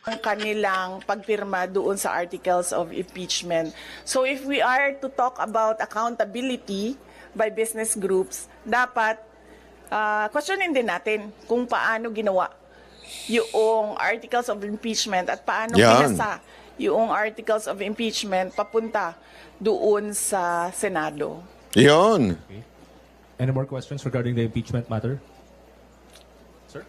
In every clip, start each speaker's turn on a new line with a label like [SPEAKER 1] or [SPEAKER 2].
[SPEAKER 1] ang kanilang pagpirma doon sa articles of impeachment. So if we are to talk about accountability by business groups, dapat questionin din natin kung paano ginawa yung articles of impeachment at paano pinasa yung articles of impeachment papunta doon sa Senado.
[SPEAKER 2] Yun.
[SPEAKER 3] Okay. Any more questions regarding the impeachment matter? Sir?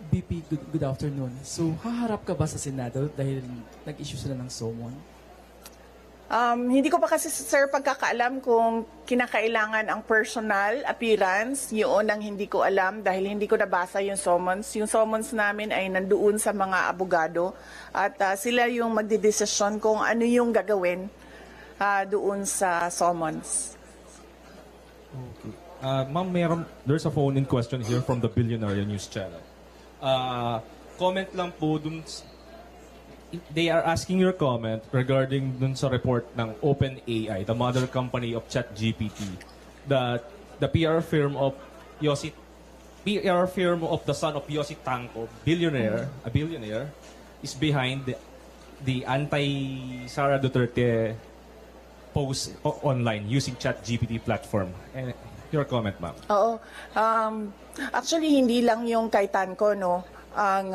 [SPEAKER 4] BP, good afternoon. So, haharap ka ba sa Senado dahil nag-issue sila ng summon?
[SPEAKER 1] Hindi ko pa kasi, sir, pagkakaalam kung kinakailangan ang personal appearance. Yun ang hindi ko alam dahil hindi ko nabasa yung summons. Yung summons namin ay nandoon sa mga abogado at sila yung magdidesisyon kung ano yung gagawin doon sa summons.
[SPEAKER 3] Okay. Ma'am, there's a phone-in question here from the Billionaire News Channel. Comment lang po dun, they are asking your comment regarding dun sa report ng OpenAI, the mother company of ChatGPT, that the PR firm of the son of Yossi Tanco, a billionaire, is behind the anti-Sara Duterte post online using ChatGPT platform. Your comment, ma'am.
[SPEAKER 1] Oo. Actually, hindi lang yung kay Tanco, no, ang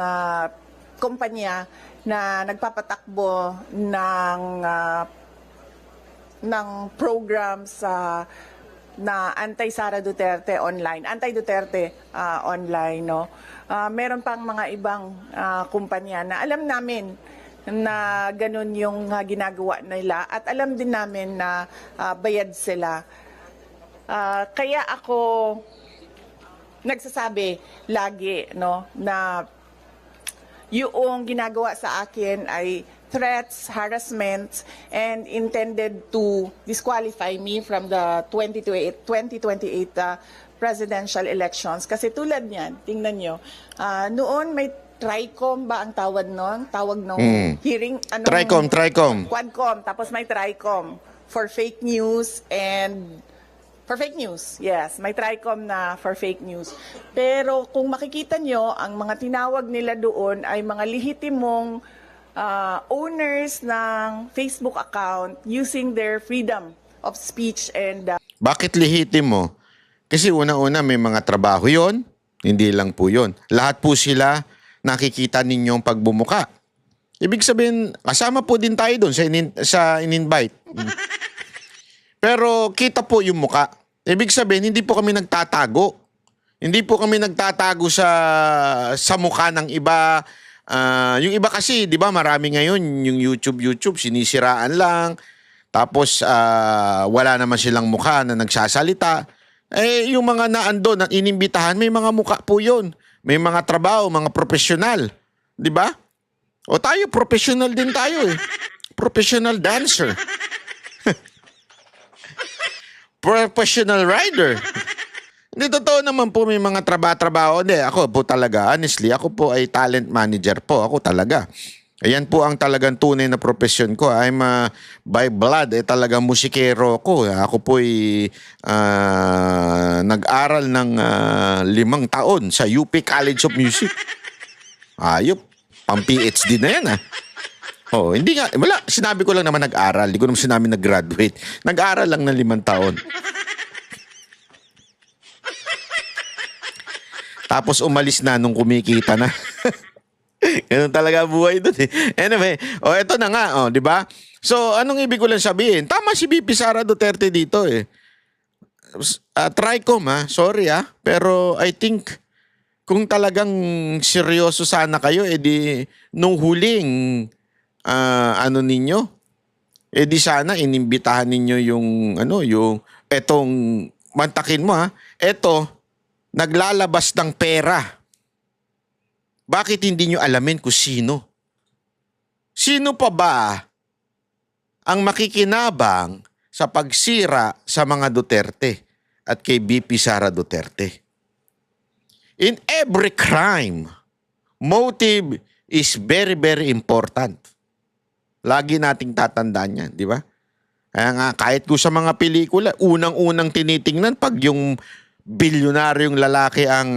[SPEAKER 1] kumpanya na nagpapatakbo ng program na anti-Sara Duterte online, anti-Duterte online, no. Meron pang mga ibang kumpanya na alam namin na ganun yung ginagawa nila at alam din namin na bayad sila. Kaya ako nagsasabi lagi, no, na yung ginagawa sa akin ay threats, harassment, and intended to disqualify me from the 2028 presidential elections. Kasi tulad niyan, tingnan nyo, noon may TRICOM ba ang tawag nun? Tawag nung hearing?
[SPEAKER 2] TRICOM.
[SPEAKER 1] Quadcom, tapos may TRICOM for fake news and for fake news, yes. May TRICOM na for fake news. Pero kung makikita nyo, ang mga tinawag nila doon ay mga lehitimong owners ng Facebook account using their freedom of speech and...
[SPEAKER 2] Bakit lihitim mo? Kasi una-una may mga trabaho yon, hindi lang po yon. Lahat po sila nakikita ninyong pagbumuka. Ibig sabihin, kasama po din tayo doon sa in-invite. Pero kita po yung muka. Ibig sabihin, hindi po kami nagtatago. Hindi po kami nagtatago sa mukha ng iba. Yung iba kasi, di ba, marami ngayon yung YouTube, sinisiraan lang. Tapos, wala naman silang mukha na nagsasalita. Eh, yung mga naandun, na inimbitahan, may mga mukha po yun. May mga trabaho, mga profesional. Di ba? O tayo, professional din tayo eh. Professional dancer. Professional rider. Hindi, totoo naman po may mga trabaho. Hindi, ako po talaga, honestly, ako po ay talent manager po. Ako talaga. Ayan po ang talagang tunay na profession ko. I'm by blood, talagang musikero ko. Ako po ay nag-aral ng 5 taon sa UP College of Music. Ayop, pang PhD na yan Oh, hindi nga, wala, sinabi ko lang naman nag-aral. Hindi ko naman sinabi nag-graduate. Nag-aral lang ng 5 taon. Tapos umalis na nung kumikita na. Ganun talaga buhay doon eh. Anyway, eto na nga, di ba? So, anong ibig ko lang sabihin? Tama si VP Sara Duterte dito eh. TRICOM sorry pero I think kung talagang seryoso sana kayo, edi nung huling ninyo, di sana inimbitahan ninyo yung etong mantakin mo eto naglalabas ng pera. Bakit hindi nyo alamin kung sino? Sino pa ba ang makikinabang sa pagsira sa mga Duterte at kay VP Sara Duterte? In every crime, motive is very, very important. Lagi nating tatandaan yan, di ba? Kaya nga, kahit ko sa mga pelikula, unang-unang tinitingnan pag yung bilyonaryong lalaki ang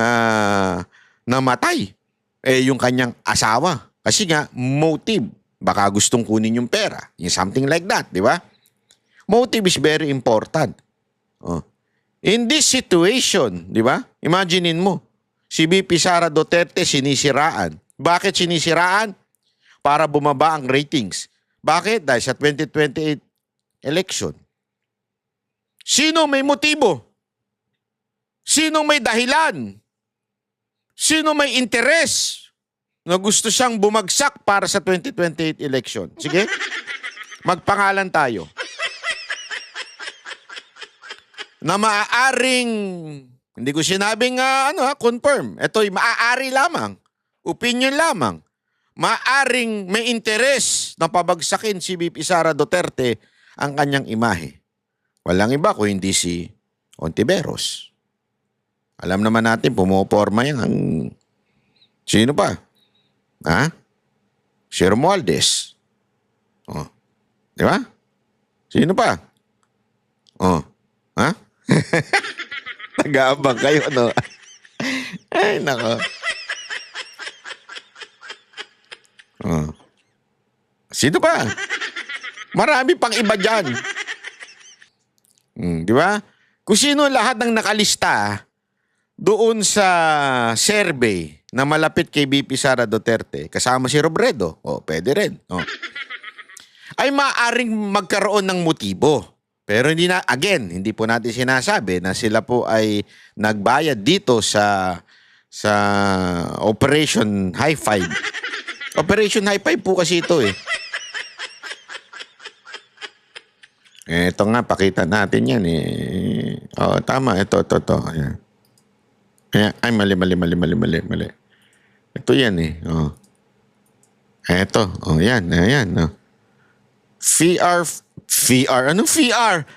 [SPEAKER 2] namatay. Yung kanyang asawa. Kasi nga, motive. Baka gustong kunin yung pera. Yung something like that, di ba? Motive is very important. In this situation, di ba? Imaginein mo, si VP Sara Duterte sinisiraan. Bakit sinisiraan? Para bumaba ang ratings. Bakit? Dahil sa 2028 election. Sino may motibo? Sino may dahilan? Sino may interes na gusto siyang bumagsak para sa 2028 election? Sige, magpangalan tayo. Na maaaring, hindi ko sinabing confirm. Ito'y maaari lamang. Opinion lamang. Maaring may interes na pabagsakin si VP Sara Duterte ang kanyang imahe. Walang iba kung hindi si Ontiveros. Alam naman natin, pumoporma yan ang... Sino pa? Si Romualdez. Di ba? Sino pa? Nag-aabang kayo, no? Ay, nako. Sino pa? Marami pang iba dyan. Di ba? Kung sino lahat ng nakalista doon sa survey na malapit kay VP Sara Duterte, kasama si Robredo, pwede rin. Ay maaaring magkaroon ng motibo. Pero hindi po natin sinasabi na sila po ay nagbayad dito sa Operation High Five. Operation High Five po kasi ito eh. Ito nga, pakita natin yan eh. Tama. Ito. Ayan. Ay, mali. Ito yan eh. Ito. Yan. VR. Anong VR?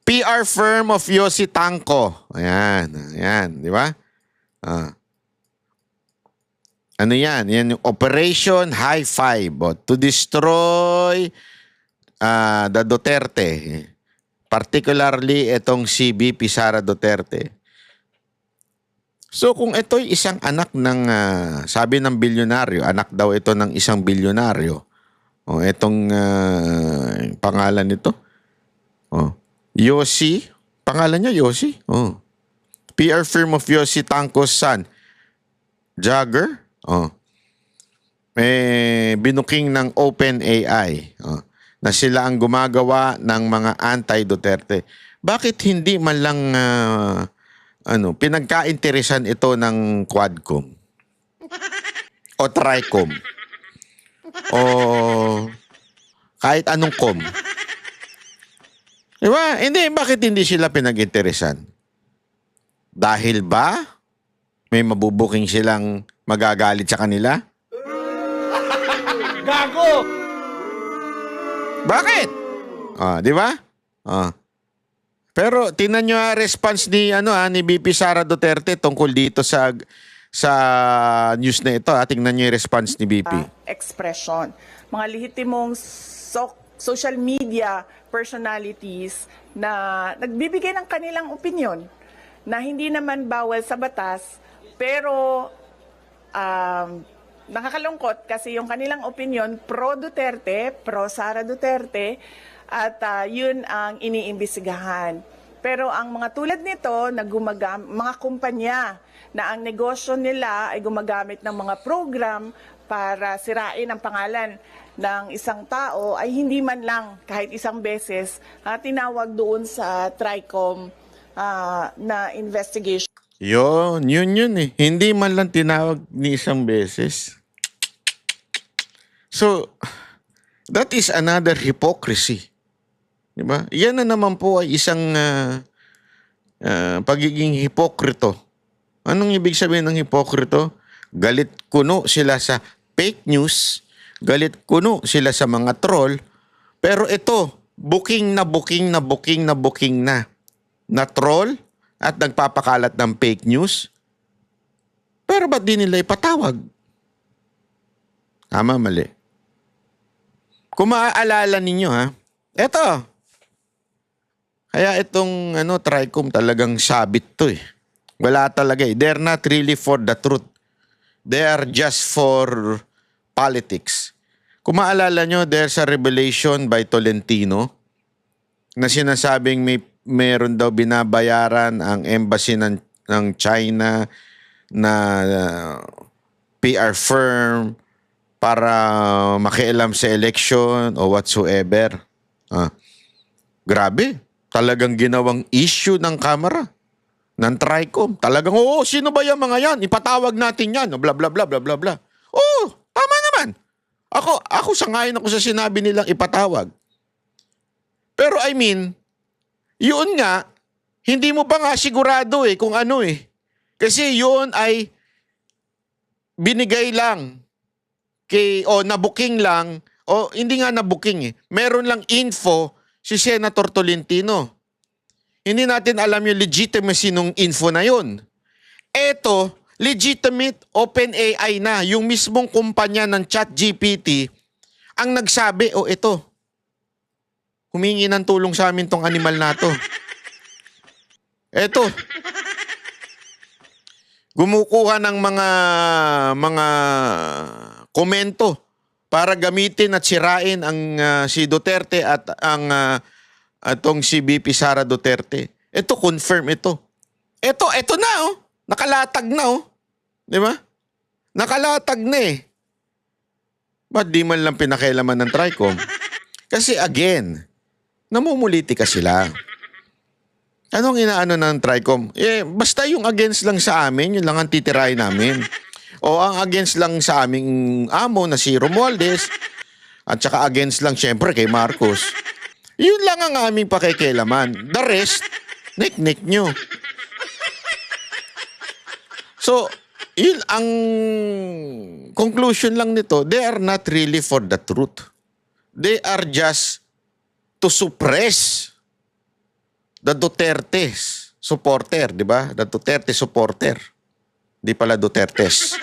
[SPEAKER 2] PR firm of Yossi Tanco. Ayan. Di ba? Ano yan? Yan yung Operation High Five. To destroy the Duterte. Particularly itong si VP Sara Duterte. So kung ito'y isang anak ng, sabi ng bilyonaryo, anak daw ito ng isang bilyonaryo. Itong pangalan nito. Yossi. Pangalan niya Yossi. PR firm of Yossi Tanco's son. Jagger. Binuking ng OpenAI. Na sila ang gumagawa ng mga anti-Duterte. Bakit hindi man lang pinagkainteresan ito ng Quadcom? O Tricom? O kahit anong com? Diba? Bakit hindi sila pinag-interesan? Dahil ba may mabubuking silang magagalit sa kanila? Gago! Bakit? Di ba? Pero tingnan nyo response ni VP Sara Duterte tungkol dito sa news na ito. Tingnan nyo yung response ni VP.
[SPEAKER 1] Expression. Mga lehitimong social media personalities na nagbibigay ng kanilang opinion na hindi naman bawal sa batas, pero nakakalungkot kasi yung kanilang opinion pro-Duterte, pro-Sara Duterte, at yun ang iniimbestigahan. Pero ang mga tulad nito, mga kumpanya na ang negosyo nila ay gumagamit ng mga program para sirain ang pangalan ng isang tao, ay hindi man lang kahit isang beses tinawag doon sa Tricom na investigation.
[SPEAKER 2] Yun eh. Hindi man lang tinawag ni isang beses. So, that is another hypocrisy. Diba? Yan na naman po ay isang pagiging hipokrito. Anong ibig sabihin ng hipokrito? Galit kuno sila sa fake news, galit kuno sila sa mga troll, pero ito, booking na troll at nagpapakalat ng fake news. Pero ba't di nila ipatawag? Tama, mali. Kung maaalala ninyo eto. Kaya itong Tricom talagang sabit to eh. Wala talaga eh. They're not really for the truth. They are just for politics. Kung maalala nyo, there's a revelation by Tolentino na sinasabing meron daw binabayaran ang embassy ng China na PR firm para makialam sa election o whatsoever. Grabe. Talagang ginawang issue ng Kamara, ng TRICOM. Talagang, oo, sino ba yung mga yan? Ipatawag natin yan. Bla, bla, bla, bla, bla, bla. Oo, tama naman. Ako sangayon ako sa sinabi nilang ipatawag. Pero I mean, yun nga, hindi mo pa nga sigurado kung ano Kasi yun ay binigay lang o nabuking lang, o hindi nga nabuking Meron lang info si Senator Tolentino. Hindi natin alam yung legitimacy nung info na yun. Eto, legitimate OpenAI na. Yung mismong kumpanya ng ChatGPT ang nagsabi, ito, humingi ng tulong sa amin tong animal na to. Eto, gumukuha ng mga komento para gamitin at sirain ang si Duterte at ang atong si BP Sara Duterte. Ito confirm ito. Ito na Nakalatag na Di ba? Nakalatag na Ba't di man lang pinakialaman ng TRICOM? Kasi again, namumulitika sila. Anong inaano ng TRICOM? Basta yung against lang sa amin, yun lang ang titirahin namin. O ang against lang sa aming amo na si Romualdez at saka against lang syempre kay Marcos. Yun lang ang aming pakikialaman. The rest, nik-nik nyo. So, yun ang conclusion lang nito. They are not really for the truth. They are just to suppress the Duterte's supporter, di ba? The Duterte supporter. Di pala Duterte's.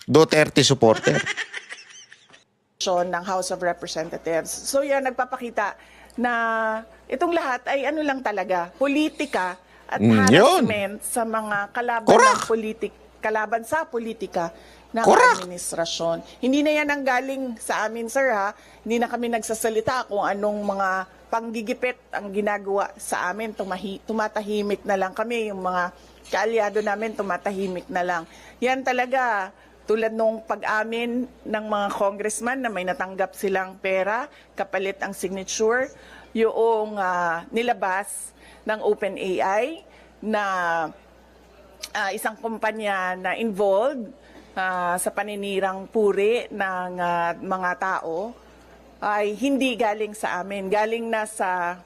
[SPEAKER 2] Duterte supporter.
[SPEAKER 1] Ng House of Representatives. So yan, nagpapakita na itong lahat ay ano lang talaga, politika at harassment sa mga kalaban sa politika ng administrasyon. Hindi na yan ang galing sa amin, sir, ha? Hindi na kami nagsasalita kung anong mga panggigipit ang ginagawa sa amin. Tumatahimik na lang kami. Yung mga kaalyado namin, tumatahimik na lang. Yan talaga, tulad nung pag-amin ng mga congressman na may natanggap silang pera, kapalit ang signature, yung nilabas ng OpenAI na isang kumpanya na involved sa paninirang puri ng mga tao ay hindi galing sa amin. Galing na sa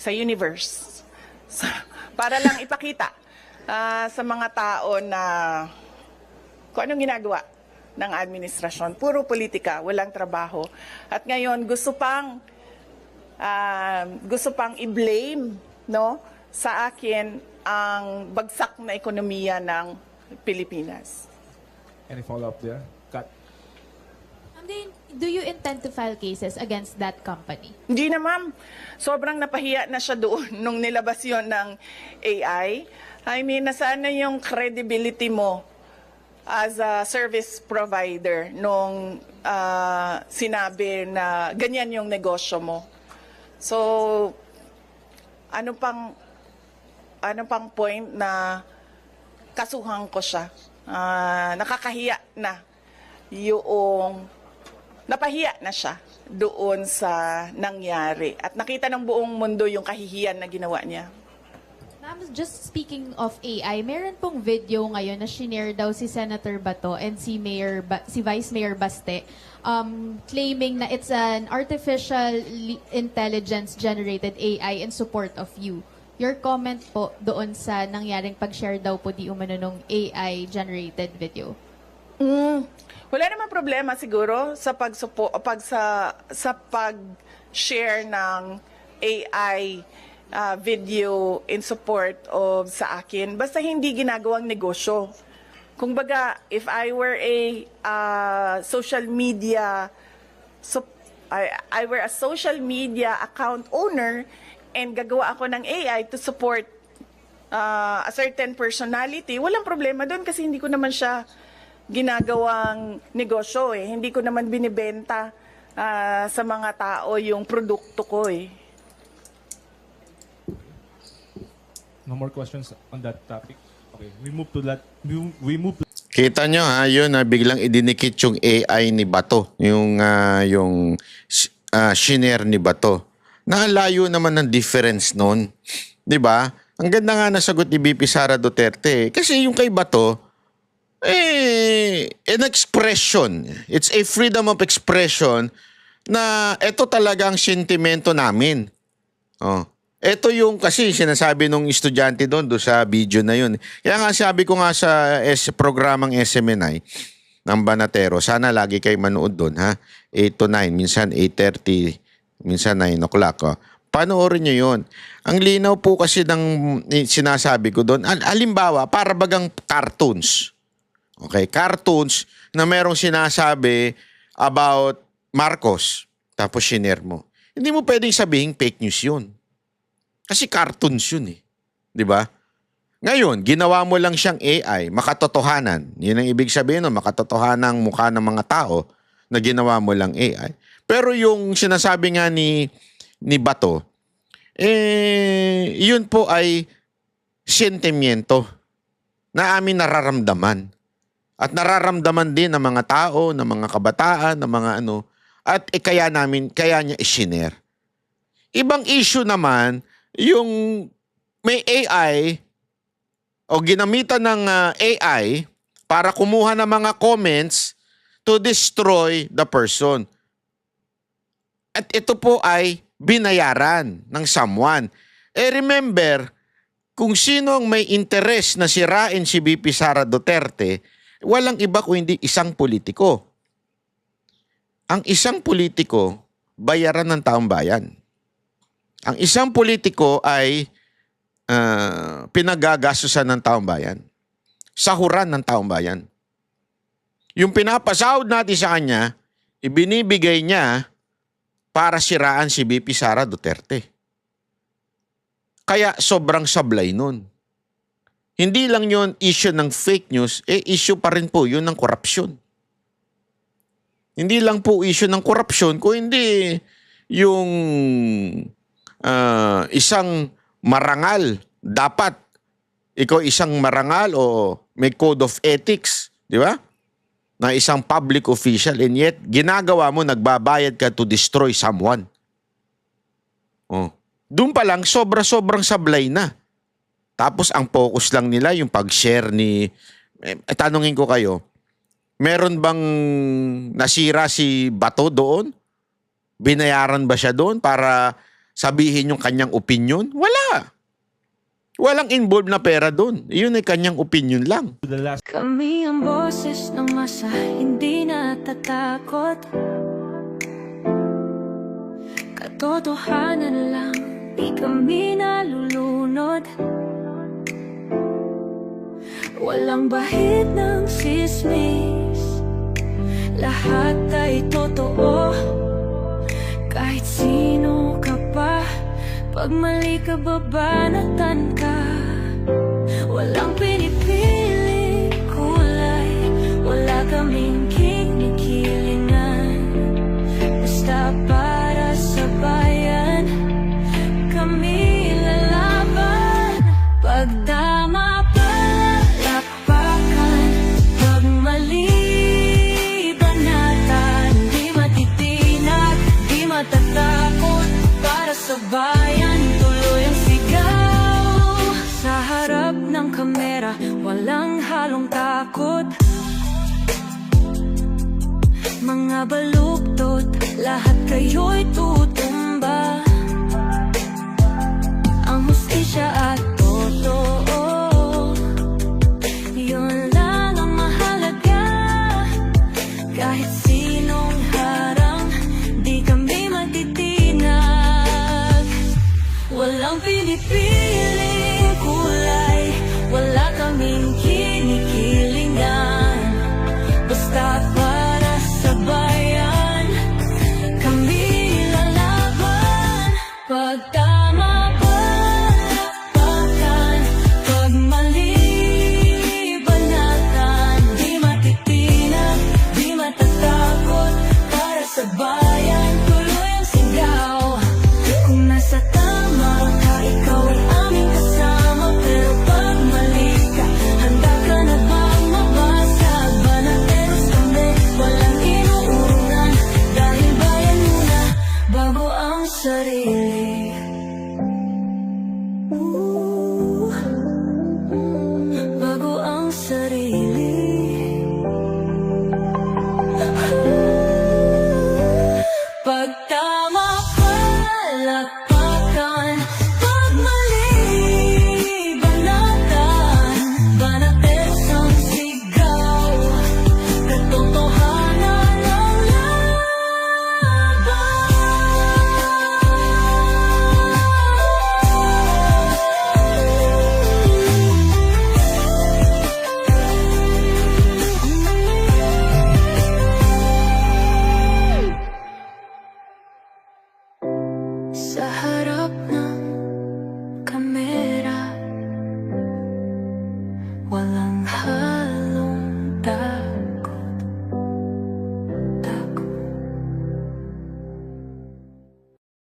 [SPEAKER 1] universe. Para lang ipakita sa mga tao na kung anong ginagawa ng administrasyon. Puro politika, walang trabaho. At ngayon, gusto pang i-blame sa akin ang bagsak na ekonomiya ng Pilipinas.
[SPEAKER 3] Any follow-up there? Cut.
[SPEAKER 5] Do you intend to file cases against that company?
[SPEAKER 1] Hindi na, ma'am. Sobrang napahiya na siya doon nung nilabas yon ng AI. I mean, nasaan na yung credibility mo as a service provider nung sinabi na ganyan yung negosyo mo. So, ano pang point na kasuhan ko siya? Nakakahiya na yung napahiya na siya doon sa nangyari. At nakita ng buong mundo yung kahihiyan na ginawa niya.
[SPEAKER 5] Ma'am, just speaking of AI, meron pong video ngayon na shinare daw si Senator Bato and si Vice Mayor Baste claiming na it's an artificial intelligence generated AI in support of you. Your comment po doon sa nangyaring pag-share daw po di umano nung AI generated video.
[SPEAKER 1] Wala naman problema siguro sa pag-share ng AI video in support of sa akin. Basta hindi ginagawang negosyo. Kung baga, if I were a social media account owner and gagawa ako ng AI to support a certain personality, walang problema doon kasi hindi ko naman siya ginagawang negosyo eh. Hindi ko naman binibenta sa mga tao yung produkto ko eh.
[SPEAKER 3] No more questions on that topic. Okay, we move to that. We move to
[SPEAKER 2] Kita nyo ha, yun na biglang idinikit yung AI ni Bato, yung shinare ni Bato. Nakalayo naman ng difference nun. 'Di ba? Ang ganda nga nasagot ni BP Sara Duterte. Kasi yung kay Bato, an expression. It's a freedom of expression na ito talagang sentimento namin. Oh. Ito yung kasi sinasabi nung estudyante doon sa video na yun. Kaya nga sabi ko nga sa programang SMNI ng Banatero, sana lagi kayo manood doon ha. 8 to 9, minsan 8:30, minsan 9 o'clock. Oh. Panoorin nyo yun. Ang linaw po kasi ng sinasabi ko doon, halimbawa, para bagang cartoons. Okay, cartoons na merong sinasabi about Marcos, tapos shinare mo. Hindi mo pwedeng sabihin fake news yun. Kasi cartoons yun eh. Di ba? Ngayon, ginawa mo lang siyang AI, makatotohanan. Yun ang ibig sabihin nun, makatotohanan ang mukha ng mga tao na ginawa mo lang AI. Pero yung sinasabi nga ni Bato, yun po ay sentimiento na amin nararamdaman. At nararamdaman din ng mga tao, ng mga kabataan, ng mga ano. At kaya niya i-share. Ibang issue naman, yung may AI o ginamitan ng AI para kumuha ng mga comments to destroy the person. At ito po ay binayaran ng someone. Remember, kung sino ang may interes na sirain si BP Sara Duterte, walang iba kundi isang politiko. Ang isang politiko, bayaran ng taong bayan. Ang isang politiko ay pinagagastusan ng taong bayan. Sahuran ng taong bayan. Yung pinapasahod natin sa kanya, ibinibigay niya para siraan si BP Sara Duterte. Kaya sobrang sablay nun. Hindi lang yun issue ng fake news, issue pa rin po yun ng korupsyon. Hindi lang po issue ng korupsyon, kung hindi yung isang marangal, dapat ikaw isang marangal o may code of ethics, di ba? Na isang public official and yet ginagawa mo, nagbabayad ka to destroy someone. Oh. Doon pa lang, sobrang sablay na. Tapos ang focus lang nila yung pag-share ni... tanungin ko kayo, meron bang nasira si Bato doon? Binayaran ba siya doon para sabihin yung kanyang opinion? Wala. Walang involved na pera doon. Yun ay kanyang opinion lang.
[SPEAKER 3] to the last
[SPEAKER 6] Kami ang boses ng masa, hindi natatakot. Katotohanan lang, di kami nalulunod. Walang bahid ng sismis, lahat ay totoo. Kahit sino ka pa, pag mali ka babanatan ka. Walang pinipili kulay, wala kaming kinikilingan. Basta para sa bayan, kami lalaban. Pag tama palakpakan, pag mali banatan. Di matitinag, di matatakot, para sa bayan tuloy ang sigaw. Sa harap ng kamera, walang halong takot. Mga baluktot, lahat kayo'y tutok.